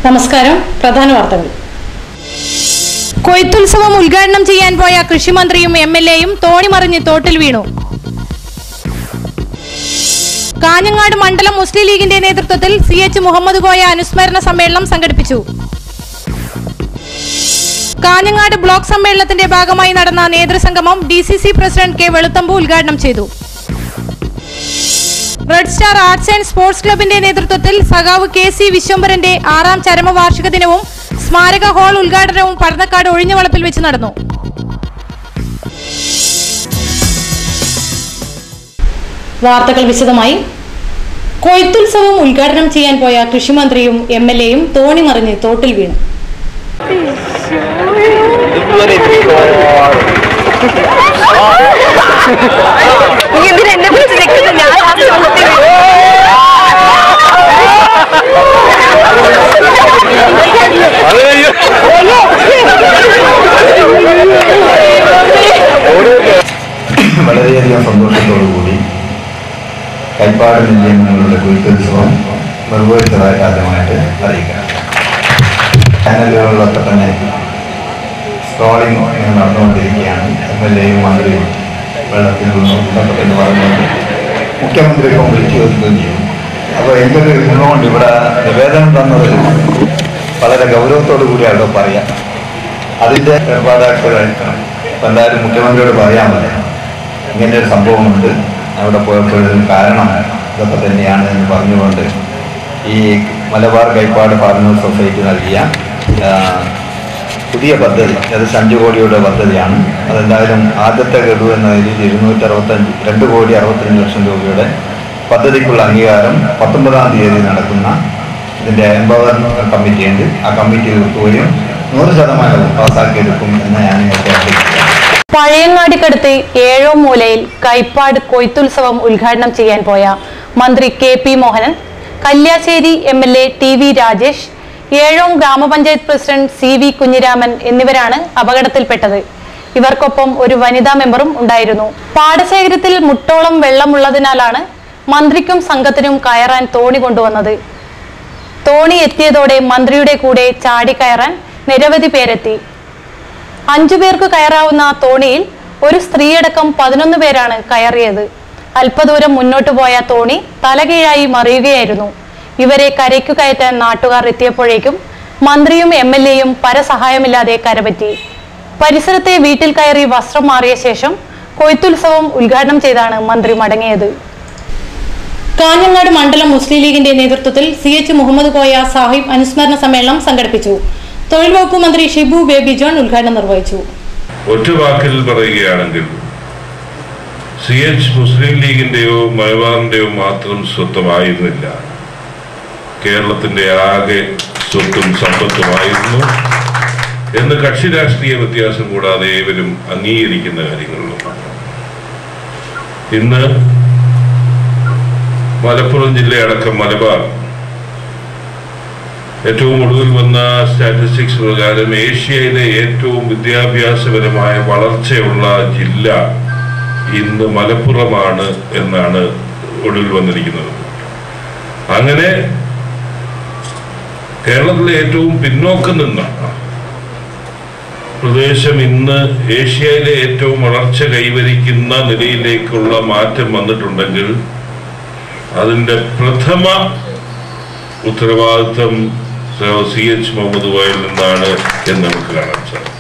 നമസ്കാരം. പ്രധാന വാർത്തകൾ. കൊയ്ത്തുത്സവം ഉദ്ഘാടനം ചെയ്യാൻ പോയ കൃഷിമന്ത്രിയും എംഎൽഎയും തോണി മറിഞ്ഞ് തോട്ടിൽ വീണു. കാഞ്ഞങ്ങാട് മണ്ഡലം മുസ്ലിം ലീഗിന്റെ നേതൃത്വത്തിൽ CH മുഹമ്മദ് കോയ അനുസ്മരണ സമ്മേളനം സംഘടിപ്പിച്ചു. കാഞ്ഞങ്ങാട് ബ്ലോക്ക് സമ്മേളനത്തിന്റെ ഭാഗമായി നടന്ന നേതൃസംഗമം DCC പ്രസിഡന്റ് K വെളുത്തമ്പു ഉദ്ഘാടനം ചെയ്തു. Red star arts and sports ക്ലബിന്റെ നേതൃത്വത്തിൽ സഖാവ് KC വിശ്വംഭരന്റെ 6ാം ചരമവാർഷിക ദിനവും സ്മാരക ഹാൾ ഉദ്ഘാടനവും പടന്നക്കാട് ഒഴിഞ്ഞവളപ്പിൽ വെച്ച് നടന്നു. വാർത്തകൾ വിശദമായി. കൊയ്ത്തുത്സവം ഉദ്ഘാടനം ചെയ്യാൻ പോയ കൃഷിമന്ത്രിയും MLAയും തോണി മറിഞ്ഞ് തോട്ടിൽ വീണു. വളരെയധികം സന്തോഷത്തോടുകൂടി കൈപ്പാട് നിലയങ്ങളുടെ കൊയ്ത്തുത്സവം നിർവഹിച്ചതായി ആദ്യമായിട്ട് അറിയിക്കണം. ചാനലുകളിലൊക്കെ തന്നെ സ്ക്രോളിംഗ് നടന്നുകൊണ്ടിരിക്കുകയാണ്. MLAയും മന്ത്രിയും വെള്ളത്തിൽ ബന്ധപ്പെട്ടെന്ന് പറഞ്ഞുകൊണ്ട് മുഖ്യമന്ത്രിയൊക്കെ വിളിച്ചു ചോദിക്കുകയും ചെയ്യും. അപ്പോൾ എന്തൊരു ഗുണമുണ്ട് ഇവിടെ നിവേദനം തന്നത് വളരെ ഗൗരവത്തോടു കൂടിയാണോ പറയാം. അതിൻ്റെ ഏർപ്പാടാക്കലായിരിക്കണം. അപ്പം എന്തായാലും മുഖ്യമന്ത്രിയോട് പറയാമല്ലോ ഇങ്ങനെ ഒരു സംഭവമുണ്ട്, അവിടെ പോയപ്പോഴതിന് കാരണം ഇതൊക്കെ തന്നെയാണ് എന്ന് പറഞ്ഞുകൊണ്ട് ഈ മലബാർ കൈപ്പാട് ഫാർമേഴ്സ് സൊസൈറ്റി നൽകിയ പുതിയ പദ്ധതി, അത് 5 കോടിയുടെ പദ്ധതിയാണ്. അതെന്തായാലും ആദ്യത്തെ ഗഡു എന്ന നിലയിൽ 2,65,00,000 രൂപയുടെ പദ്ധതിക്കുള്ള അംഗീകാരം 19-ാം തീയതി നടക്കുന്ന ഇതിൻ്റെ എംപവർമെന്റ് കമ്മിറ്റി ഉണ്ട്. ആ കമ്മിറ്റി തീർക്കുകയും 100% പാസ്സാക്കിയെടുക്കും എന്ന് ഞാൻ പഴയങ്ങാടിക്കടുത്ത് ഏഴോ മൂലയിൽ കൈപ്പാട് കൊയ്ത്തുത്സവം ഉദ്ഘാടനം ചെയ്യാൻ പോയ മന്ത്രി KP Mohanan, Kalliasseri MLA TV Rajesh, Ezhome ഗ്രാമപഞ്ചായത്ത് പ്രസിഡന്റ് CV കുഞ്ഞിരാമൻ എന്നിവരാണ് അപകടത്തിൽപ്പെട്ടത്. ഇവർക്കൊപ്പം ഒരു വനിതാ മെമ്പറും ഉണ്ടായിരുന്നു. പാടശേഖരത്തിൽ മുട്ടോളം വെള്ളമുള്ളതിനാലാണ് മന്ത്രിക്കും സംഘത്തിനും കയറാൻ തോണി കൊണ്ടുവന്നത്. തോണി എത്തിയതോടെ മന്ത്രിയുടെ കൂടെ ചാടിക്കയറാൻ നിരവധി പേരെത്തി. 5 പേർക്ക് കയറാവുന്ന തോണിയിൽ ഒരു സ്ത്രീയടക്കം 11 പേരാണ് കയറിയത്. അല്പദൂരം മുന്നോട്ടു പോയ തോണി തലകീഴായി മറിയുകയായിരുന്നു. ഇവരെ കരയ്ക്കു കയറ്റാൻ നാട്ടുകാർ എത്തിയപ്പോഴേക്കും മന്ത്രിയും MLAയും പരസഹായമില്ലാതെ കരപറ്റി. പരിസരത്തെ വീട്ടിൽ കയറി വസ്ത്രം മാറിയ ശേഷം കൊയ്ത്തുത്സവം ഉദ്ഘാടനം ചെയ്താണ് മന്ത്രി മടങ്ങിയത്. കാഞ്ഞങ്ങാട് മണ്ഡലം മുസ്ലിം ലീഗിന്റെ നേതൃത്വത്തിൽ CH മുഹമ്മദ് കോയ സാഹിബ് അനുസ്മരണ സമ്മേളനം സംഘടിപ്പിച്ചു. തൊഴിൽ വകുപ്പ് മന്ത്രി ഷിബു ബേബി ജോൺ ഉദ്ഘാടനം നിർവഹിച്ചു. ഒറ്റ വാക്കിൽ പറയുകയാണെങ്കിൽ CH മുസ്ലിം ലീഗിന്റെയോ മലബാറിന്റെയോ മാത്രം സ്വത്വമായിരുന്നില്ല, കേരളത്തിന്റെ ആകെ സ്വത്തും സമ്പത്തുമായിരുന്നു എന്ന് കക്ഷി രാഷ്ട്രീയ വ്യത്യാസം കൂടാതെ ഏവരും അംഗീകരിക്കുന്ന കാര്യങ്ങളിലുമാണ്. ഇന്ന് മലപ്പുറം ജില്ലയടക്കം മലബാർ ഏറ്റവും ഒടുവിൽ വന്ന സ്റ്റാറ്റിസ്റ്റിക്സ് പ്രകാരം ഏഷ്യയിലെ ഏറ്റവും വിദ്യാഭ്യാസപരമായ വളർച്ചയുള്ള ജില്ല ഇന്ന് മലപ്പുറമാണ് എന്നാണ് ഒടുവിൽ വന്നിരിക്കുന്നത്. അങ്ങനെ കേരളത്തിലെ ഏറ്റവും പിന്നോക്കം നിന്ന പ്രദേശം ഇന്ന് ഏഷ്യയിലെ ഏറ്റവും വളർച്ച കൈവരിക്കുന്ന നിലയിലേക്കുള്ള മാറ്റം വന്നിട്ടുണ്ടെങ്കിൽ അതിൻ്റെ പ്രഥമ ഉത്തരവാദിത്വം CH മുഹമ്മദ് കോയയിൽ നിന്നാണ് എന്ന് നമുക്ക് കാണാൻ സാധിക്കും.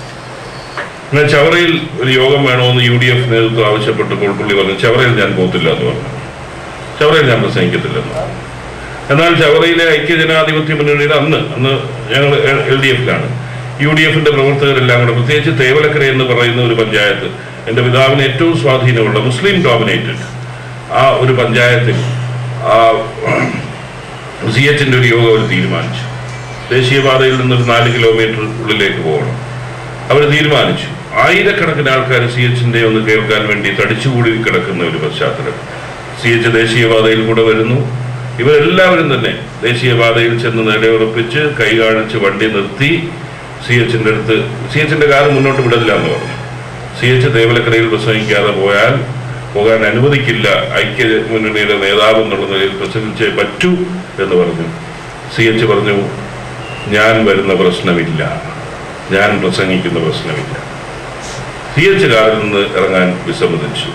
എന്നാൽ ചവറയിൽ ഒരു യോഗം വേണമെന്ന് UDF നേതൃത്വം ആവശ്യപ്പെട്ടപ്പോൾ പുള്ളി പറഞ്ഞു ചവറയിൽ ഞാൻ പോകത്തില്ല എന്ന് പറഞ്ഞു. ചവറയിൽ ഞാൻ പ്രസംഗിക്കത്തില്ലെന്ന്. എന്നാൽ ചവറയിലെ ഐക്യജനാധിപത്യ മുന്നണിയുടെ അന്ന് ഞങ്ങൾ LDFിലാണ്. UDFിന്റെ പ്രവർത്തകരെല്ലാം കൂടെ, പ്രത്യേകിച്ച് തേവലക്കര എന്ന് പറയുന്ന ഒരു പഞ്ചായത്ത്, എൻ്റെ പിതാവിന് ഏറ്റവും സ്വാധീനമുള്ള മുസ്ലിം ഡോമിനേറ്റഡ് ആ ഒരു പഞ്ചായത്തിൽ CHന്റെ ഒരു യോഗം അവർ തീരുമാനിച്ചു. ദേശീയപാതയിൽ നിന്നൊരു 4 കിലോമീറ്റർ ഉള്ളിലേക്ക് പോകണം. അവർ തീരുമാനിച്ചു. ആയിരക്കണക്കിന് ആൾക്കാർ CHന്റെ ഒന്ന് കേൾക്കാൻ വേണ്ടി തടിച്ചുകൂടി കിടക്കുന്ന ഒരു പശ്ചാത്തലം. CH ദേശീയപാതയിൽ കൂടെ വരുന്നു. ഇവരെല്ലാവരും തന്നെ ദേശീയപാതയിൽ ചെന്ന് നിലയുറപ്പിച്ച് കൈ കാണിച്ച് വണ്ടി നിർത്തി CHന്റെ കാറ് മുന്നോട്ട് വിടില്ല എന്ന് പറഞ്ഞു. CH തേവലക്കരയിൽ പ്രസംഗിക്കാതെ പോകാൻ അനുവദിക്കില്ല, ഐക്യ മുന്നണിയുടെ നേതാവ് എന്നുള്ള നിലയിൽ പ്രസംഗിച്ചേ പറ്റൂ എന്ന് പറഞ്ഞു. CH പറഞ്ഞു ഞാൻ വരുന്ന പ്രശ്നമില്ല, ഞാൻ പ്രസംഗിക്കുന്ന പ്രശ്നമില്ല. CH കാറിൽ നിന്ന് ഇറങ്ങാൻ വിസമ്മതിച്ചു.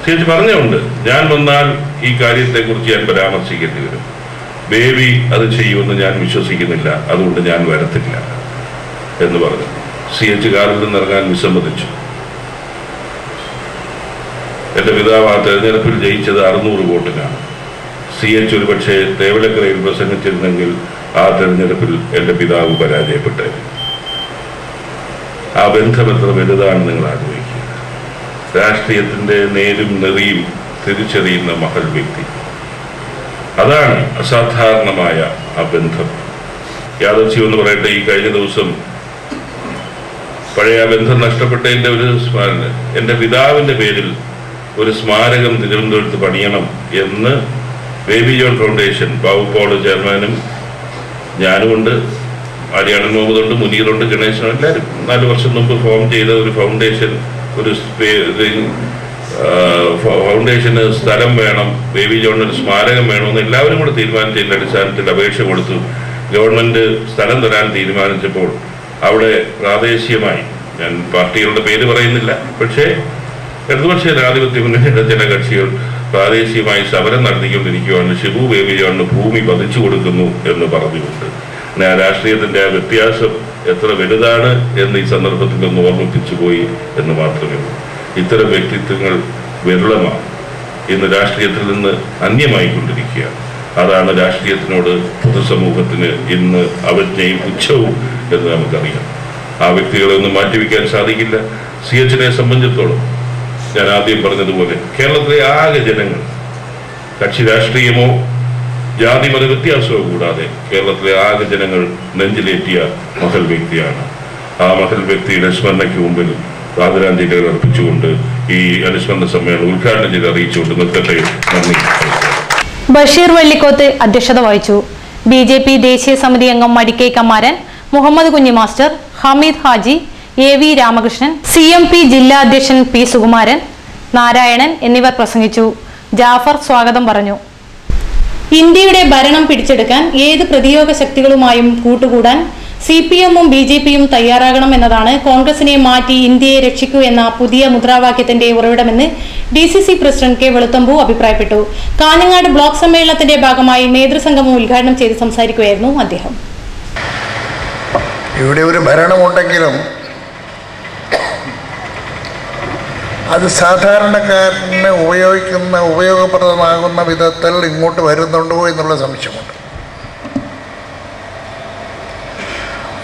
CH പറഞ്ഞുണ്ട്, ഞാൻ വന്നാൽ ഈ കാര്യത്തെക്കുറിച്ച് ഞാൻ പരാമർശിക്കേണ്ടി വരും, ബേബി അത് ചെയ്യുമെന്ന് ഞാൻ വിശ്വസിക്കുന്നില്ല, അതുകൊണ്ട് ഞാൻ വരത്തില്ല എന്ന് പറഞ്ഞു. CH കാറിൽ നിന്ന് ഇറങ്ങാൻ വിസമ്മതിച്ചു. എൻ്റെ പിതാവ് ആ തെരഞ്ഞെടുപ്പിൽ ജയിച്ചത് 600 വോട്ടിനാണ്. CH ഒരു പക്ഷേ തേവലക്കരയിൽ പ്രസംഗിച്ചിരുന്നെങ്കിൽ ആ തെരഞ്ഞെടുപ്പിൽ എൻ്റെ പിതാവ് പരാജയപ്പെട്ടത്. ആ ബന്ധം എത്ര വലുതാണ് നിങ്ങൾ ആലോചിക്കുക. രാഷ്ട്രീയത്തിൻ്റെ നേരും നെറിയും തിരിച്ചറിയുന്ന മഹൽ വ്യക്തി. അതാണ് അസാധാരണമായ ആ ബന്ധം. യാദർച്ഛ്യം എന്ന് പറയട്ടെ, ഈ കഴിഞ്ഞ ദിവസം പഴയ ബന്ധം നഷ്ടപ്പെട്ടതിൻ്റെ ഒരു സ്മരണ, എൻ്റെ പിതാവിൻ്റെ പേരിൽ ഒരു സ്മാരകം തിരുവനന്തപുരത്ത് പണിയണം എന്ന് ബേബി ജോൺ ഫൗണ്ടേഷൻ, ബാബു പോൾ ചെയർമാനും ഞാനുമുണ്ട്, ആര്യാടൻ മുഹമ്മദുണ്ട്, മുനീറുണ്ട്, ഗണേശനും, എല്ലാവരും 4 വർഷം മുമ്പ് ഫോം ചെയ്ത ഒരു ഫൗണ്ടേഷൻ, ഒരു ഫൗണ്ടേഷന് സ്ഥലം വേണം, ബേബി ജോണിന് സ്മാരകം വേണമെന്ന് എല്ലാവരും കൂടെ തീരുമാനിച്ചതിൻ്റെ അടിസ്ഥാനത്തിൽ അപേക്ഷ കൊടുത്തു. ഗവൺമെൻറ് സ്ഥലം തരാൻ തീരുമാനിച്ചപ്പോൾ അവിടെ പ്രാദേശികമായി, ഞാൻ പാർട്ടികളുടെ പേര് പറയുന്നില്ല, പക്ഷേ ഇടതുപക്ഷ ജനാധിപത്യ മുന്നണിയുടെ ചില കക്ഷികൾ പ്രാദേശികമായി സമരം നടത്തിക്കൊണ്ടിരിക്കുകയാണ്. ഷിബു ബേബി ജോണിന് ഭൂമി പതിച്ചു കൊടുക്കുന്നു എന്ന് പറഞ്ഞുകൊണ്ട്. ആ രാഷ്ട്രീയത്തിൻ്റെ ആ വ്യത്യാസം എത്ര വലുതാണ് എന്ന് ഈ സന്ദർഭത്തിൽ ഒന്ന് ഓർമ്മിപ്പിച്ചു പോയി എന്ന് മാത്രമേ ഉള്ളൂ. ഇത്തരം വ്യക്തിത്വങ്ങൾ വിരളമാണ്, ഇന്ന് രാഷ്ട്രീയത്തിൽ നിന്ന് അന്യമായിക്കൊണ്ടിരിക്കുകയാണ്. അതാണ് രാഷ്ട്രീയത്തിനോട് പൊതുസമൂഹത്തിന് ഇന്ന് അവജ്ഞയും പുച്ഛവും എന്ന് നമുക്കറിയാം. ആ വ്യക്തികളെ ഒന്നും മാറ്റിവെക്കാൻ സാധിക്കില്ല. CHനെ സംബന്ധിച്ചിടത്തോളം ഞാൻ ആദ്യം പറഞ്ഞതുപോലെ കേരളത്തിലെ ആകെ ജനങ്ങൾ, കക്ഷി രാഷ്ട്രീയമോ ജാതി മത വ്യത്യാസമോ കൂടാതെ കേരളത്തിലെ ആകെ ജനങ്ങൾ നെഞ്ചിലേറ്റിയ മഹൽ വ്യക്തിയാണ്. ആ മഹൽ വ്യക്തിയുടെ സ്മരണയ്ക്ക് മുമ്പിൽ ആദരാഞ്ജലികൾ അർപ്പിച്ചുകൊണ്ട് ഈ അനുസ്മരണ സമ്മേളനം ഉദ്ഘാടനം ചെയ്ത് അറിയിച്ചുകൊണ്ട് നിർത്തട്ടെ. നന്ദി. ബഷീർ വള്ളിക്കോത്ത് അധ്യക്ഷത വഹിച്ചു. BJP ദേശീയ സമിതി അംഗം Madikkai Kamaran, Muhammad Kunhi master, Hameed Haji, AV Ramakrishnan, CMP ജില്ലാ അധ്യക്ഷൻ P സുകുമാരൻ, നാരായണൻ എന്നിവർ പ്രസംഗിച്ചു. ജാഫർ സ്വാഗതം പറഞ്ഞു. ഇന്ത്യയുടെ ഭരണം പിടിച്ചെടുക്കാൻ ഏത് പ്രതിയോഗ ശക്തികളുമായും കൂട്ടുകൂടാൻ CPM-ഉം BJP-യും തയ്യാറാകണം എന്നതാണ് കോൺഗ്രസിനെ മാറ്റി ഇന്ത്യയെ രക്ഷിക്കൂ എന്ന പുതിയ മുദ്രാവാക്യത്തിന്റെ ഉറവിടമെന്ന് DCC പ്രസിഡന്റ് K വെളുത്തമ്പു അഭിപ്രായപ്പെട്ടു. കാഞ്ഞങ്ങാട് ബ്ലോക്ക് സമ്മേളനത്തിന്റെ ഭാഗമായി നേതൃസംഗമം ഉദ്ഘാടനം ചെയ്ത് സംസാരിക്കുകയായിരുന്നു അദ്ദേഹം. ഇവിടെ ഒരു ഭരണമുണ്ടെങ്കിലും അത് സാധാരണക്കാരന് ഉപയോഗപ്രദമാകുന്ന വിധത്തിൽ ഇങ്ങോട്ട് വരുന്നുണ്ടോ എന്നുള്ള സംശയമുണ്ട്.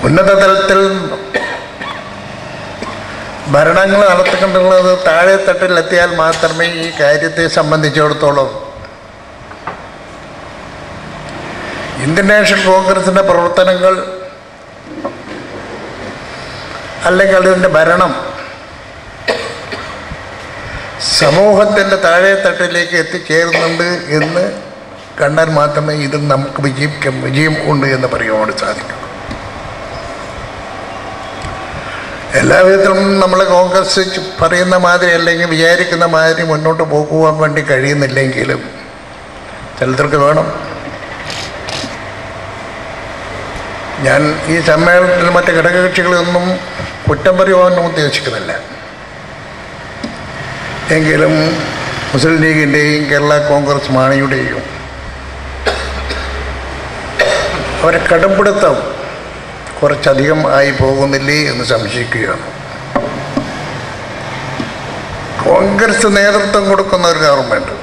ഉന്നത തലത്തിൽ ഭരണങ്ങൾ നടത്തിക്കൊണ്ടുള്ളത് താഴെ തട്ടിലെത്തിയാൽ മാത്രമേ ഈ കാര്യത്തെ സംബന്ധിച്ചിടത്തോളം ഇന്ത്യൻ നാഷണൽ കോൺഗ്രസിൻ്റെ പ്രവർത്തനങ്ങൾ അല്ലെങ്കിൽ അതിൻ്റെ ഭരണം സമൂഹത്തിൻ്റെ താഴെ തട്ടിലേക്ക് എത്തിച്ചേരുന്നുണ്ട് എന്ന് കണ്ടാൽ മാത്രമേ ഇത് നമുക്ക് വിജയം ഉണ്ട് എന്ന് പറയാൻ സാധിക്കും. എല്ലാവിധത്തിലും നമ്മൾ കോൺഗ്രസ് പറയുന്ന മാതിരി അല്ലെങ്കിൽ വിചാരിക്കുന്ന മാതിരി മുന്നോട്ട് പോകുവാൻ വേണ്ടി കഴിയുന്നില്ലെങ്കിലും ചിലർക്ക് വേണം. ഞാൻ ഈ സമ്മേളനത്തിൽ മറ്റ് ഘടകകക്ഷികളൊന്നും കുറ്റം പറയുവാനും ഉദ്ദേശിക്കുന്നില്ല. എങ്കിലും മുസ്ലിം ലീഗിൻ്റെയും കേരള കോൺഗ്രസ് മാണിയുടെയും അവരെ കടമ്പിടുത്തം കുറച്ചധികം ആയി പോകുന്നില്ലേ എന്ന് സംശയിക്കുകയാണ്. കോൺഗ്രസ് നേതൃത്വം കൊടുക്കുന്ന ഒരു ഗവൺമെൻറ്,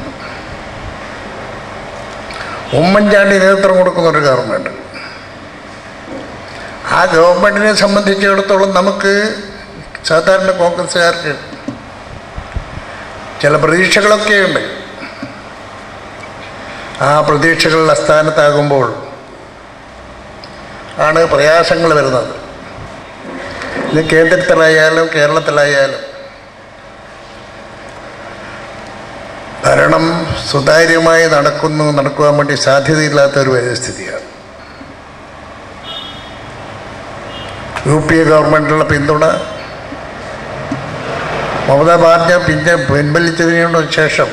ഉമ്മൻചാണ്ടി നേതൃത്വം കൊടുക്കുന്ന ഒരു ഗവൺമെൻറ്, ആ ഗവൺമെൻറ്റിനെ സംബന്ധിച്ചിടത്തോളം നമുക്ക് സാധാരണ കോൺഗ്രസ്സുകാർക്ക് ചില പ്രതീക്ഷകളൊക്കെയുണ്ട്. ആ പ്രതീക്ഷകളുടെ സ്ഥാനത്താകുമ്പോൾ ആണ് പ്രയാസങ്ങൾ വരുന്നത്. ഇത് കേന്ദ്രത്തിലായാലും കേരളത്തിലായാലും ഭരണം സുതാര്യമായി നടക്കുവാൻ വേണ്ടി സാധ്യതയില്ലാത്തൊരു പരിസ്ഥിതിയാണ്. UPA ഗവൺമെൻറ്റിനുള്ള പിന്തുണ മമതാ ബാനർജി പിൻവലിച്ചതിനു ശേഷം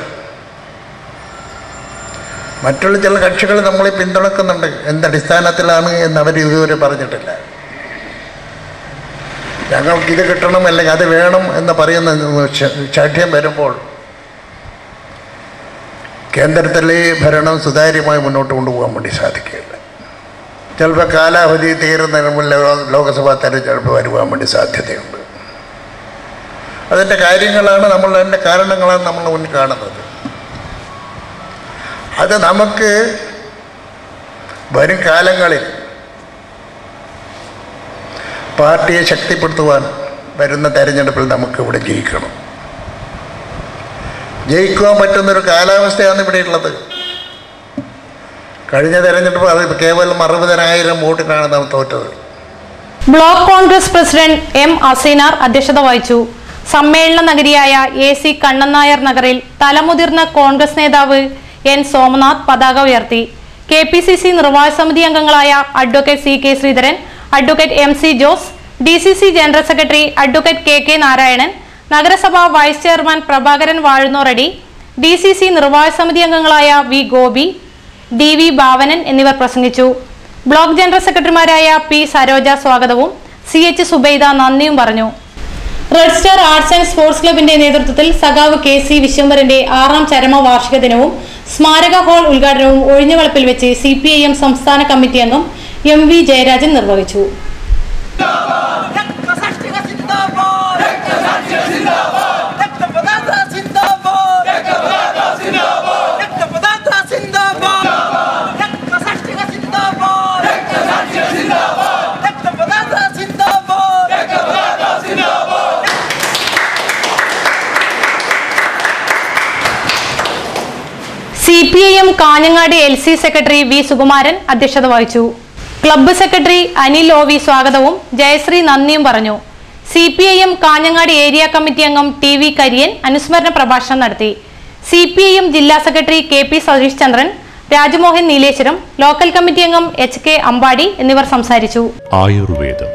മറ്റുള്ള ചില കക്ഷികൾ നമ്മളെ പിന്തുണക്കുന്നുണ്ട്. എന്തടിസ്ഥാനത്തിലാണ് എന്നവർ ഇതുവരെ പറഞ്ഞിട്ടില്ല. ഞങ്ങൾക്ക് ഇത് കിട്ടണം അല്ലെങ്കിൽ അത് വേണം എന്ന് പറയുന്ന ശാഠ്യം വരുമ്പോൾ കേന്ദ്രത്തിലെ ഭരണം സുതാര്യമായി മുന്നോട്ട് കൊണ്ടുപോകാൻ വേണ്ടി സാധിക്കില്ല. ചിലപ്പോൾ കാലാവധി തീരുന്നതിന് മുമ്പ് ലോക്സഭാ തെരഞ്ഞെടുപ്പ് വരുവാൻ വേണ്ടി സാധ്യതയുണ്ട്. അതിൻ്റെ കാര്യങ്ങളാണ് അതിൻ്റെ കാരണങ്ങളാണ് നമ്മൾ മുന്നിൽ കാണുന്നത്. അത് നമുക്ക് വരും കാലങ്ങളിൽ പാർട്ടിയെ ശക്തിപ്പെടുത്തുവാൻ വരുന്ന തെരഞ്ഞെടുപ്പിൽ നമുക്കിവിടെ ജയിക്കണം. ജയിക്കുവാൻ പറ്റുന്നൊരു കാലാവസ്ഥയാണ് ഇവിടെ ഉള്ളത്. കഴിഞ്ഞ തെരഞ്ഞെടുപ്പ് അത് കേവലം 60,000 വോട്ടിനാണ് നാം തോറ്റത്. Block Congress president M Aseenar അധ്യക്ഷത വഹിച്ചു. സമ്മേളന നഗരിയായ AC കണ്ണൻ നായർ നഗറിൽ തലമുതിർന്ന കോൺഗ്രസ് നേതാവ് N സോമനാഥ് പതാക ഉയർത്തി. KPCC നിർവാഹക സമിതി അംഗങ്ങളായ advocate CK Sreedharan, advocate MC Jose, DCC general secretary advocate KK Narayanan, നഗരസഭാ vice chairman Prabhakaran Vazhunnoradi, DCC നിർവാഹക സമിതി അംഗങ്ങളായ V ഗോപി, DV ഭാവനൻ എന്നിവർ പ്രസംഗിച്ചു. ബ്ലോക്ക് ജനറൽ സെക്രട്ടറിമാരായ P സരോജ സ്വാഗതവും CH സുബൈദ നന്ദിയും പറഞ്ഞു. Red star arts and sports ക്ലബിന്റെ നേതൃത്വത്തിൽ സഖാവ് KC വിശ്വംഭരന്റെ 6ാം ചരമവാർഷിക ദിനവും സ്മാരക ഹാൾ ഉദ്ഘാടനവും ഒഴിഞ്ഞവളപ്പിൽ വെച്ച് CPIM സംസ്ഥാന കമ്മിറ്റി അംഗം MV ജയരാജൻ നിർവഹിച്ചു. CPIM Kanhangad LC secretary V Sukumaran അധ്യക്ഷത വഹിച്ചു. ക്ലബ്ബ് സെക്രട്ടറി അനിൽ OV സ്വാഗതവും ജയശ്രീ നന്ദിയും പറഞ്ഞു. CPIM കാഞ്ഞങ്ങാട് ഏരിയ കമ്മിറ്റി അംഗം TV കരിയൻ അനുസ്മരണ പ്രഭാഷണം നടത്തി. CPIM ജില്ലാ secretary KP Satheesh Chandran, Rajamohan Nileshwaram, local committee അംഗം HK അമ്പാടി എന്നിവർ സംസാരിച്ചു. ആയുർവേദം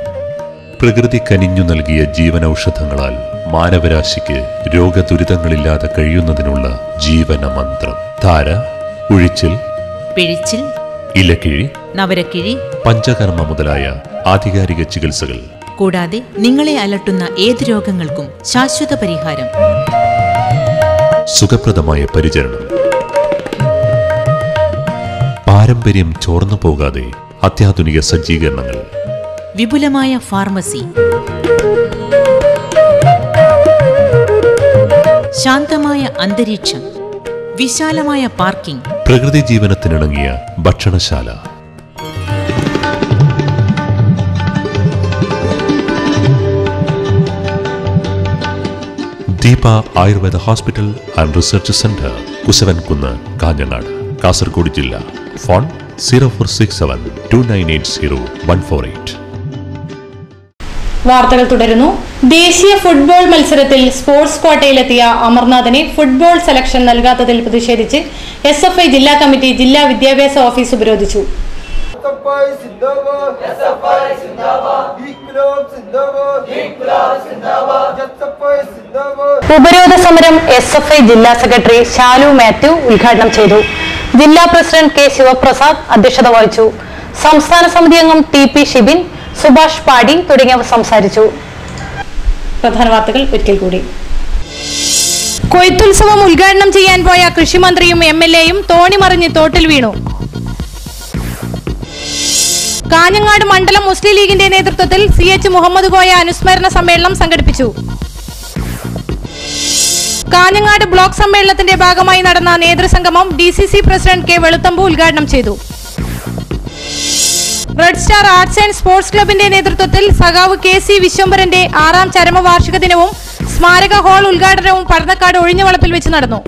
പ്രകൃതി കനിഞ്ഞു നൽകിയ ജീവനൌഷധങ്ങളാൽ മാനവരാശിക്ക് രോഗദുരിതങ്ങളില്ലാതെ കഴിയുന്നതിനുള്ള ജീവന മന്ത്രം. ധാര, ഉഴിച്ചിൽ, പിഴിച്ചിൽ, ഇലക്കിഴി, നവരക്കിഴി, പഞ്ചകർമ്മ മുതലായ ആധികാരിക ചികിത്സകൾ. കൂടാതെ നിങ്ങളെ അലട്ടുന്ന ഏത് രോഗങ്ങൾക്കും ശാശ്വത പരിഹാരം. സുഖപ്രദമായ പരിചരണം. പാരമ്പര്യം ചോർന്നു പോകാതെ അത്യാധുനിക സജ്ജീകരണങ്ങൾ. വിപുലമായ ഫാർമസി. ശാന്തമായ അന്തരീക്ഷം. വിശാലമായ പാർക്കിംഗ്. പ്രകൃതി ജീവനത്തിനിണങ്ങിയ ഭക്ഷണശാല. Deepa Ayurveda hospital and research centre, Kusavankunnu, Kanhangad, Kasaragod ജില്ല. ഫോൺ 04672980-148. വാർത്തകൾ തുടരുന്നു. ദേശീയ ഫുട്ബോൾ മത്സരത്തിൽ സ്പോർട്സ് ക്വാട്ടയിലെത്തിയ അമർനാഥിനെ ഫുട്ബോൾ സെലക്ഷൻ നൽകാത്തതിൽ പ്രതിഷേധിച്ച് SFI ജില്ലാ കമ്മിറ്റി ജില്ലാ വിദ്യാഭ്യാസ ഓഫീസ് ഉപരോധിച്ചു. ഉപരോധ സമരം SFI ജില്ലാ സെക്രട്ടറി ശാലു മാത്യു ഉദ്ഘാടനം ചെയ്തു. ജില്ലാ പ്രസിഡന്റ് K ശിവപ്രസാദ് അധ്യക്ഷത വഹിച്ചു. സംസ്ഥാന സമിതി അംഗം TP ഷിബിൻ, സുഭാഷ് പാടി തുടങ്ങിയവർ സംസാരിച്ചു. പ്രധാന വാർത്തകൾ ഒരിക്കൽ കൂടി. കൊയ്ത്തുത്സവം ഉദ്ഘാടനം ചെയ്യാൻ പോയ കൃഷിമന്ത്രിയും MLAയും തോണി മറിഞ്ഞ് തോട്ടിൽ വീണു. കാഞ്ഞങ്ങാട് മണ്ഡലം മുസ്ലിം ലീഗിന്റെ നേതൃത്വത്തിൽ CH മുഹമ്മദ് കോയ അനുസ്മരണ സമ്മേളനം സംഘടിപ്പിച്ചു. കാഞ്ഞങ്ങാട് ബ്ലോക്ക് സമ്മേളനത്തിന്റെ ഭാഗമായി നടന്ന നേതൃസംഗമം DCC പ്രസിഡന്റ് K വെളുത്തമ്പു ഉദ്ഘാടനം ചെയ്തു. Red star arts and sports ക്ലബിന്റെ നേതൃത്വത്തിൽ സഖാവ് KC വിശ്വംഭരന്റെ 6ാം ചരമവാർഷിക ദിനവും സ്മാരക ഹാൾ ഉദ്ഘാടനവും പടന്നക്കാട് ഒഴിഞ്ഞവളപ്പിൽ വെച്ച് നടന്നു.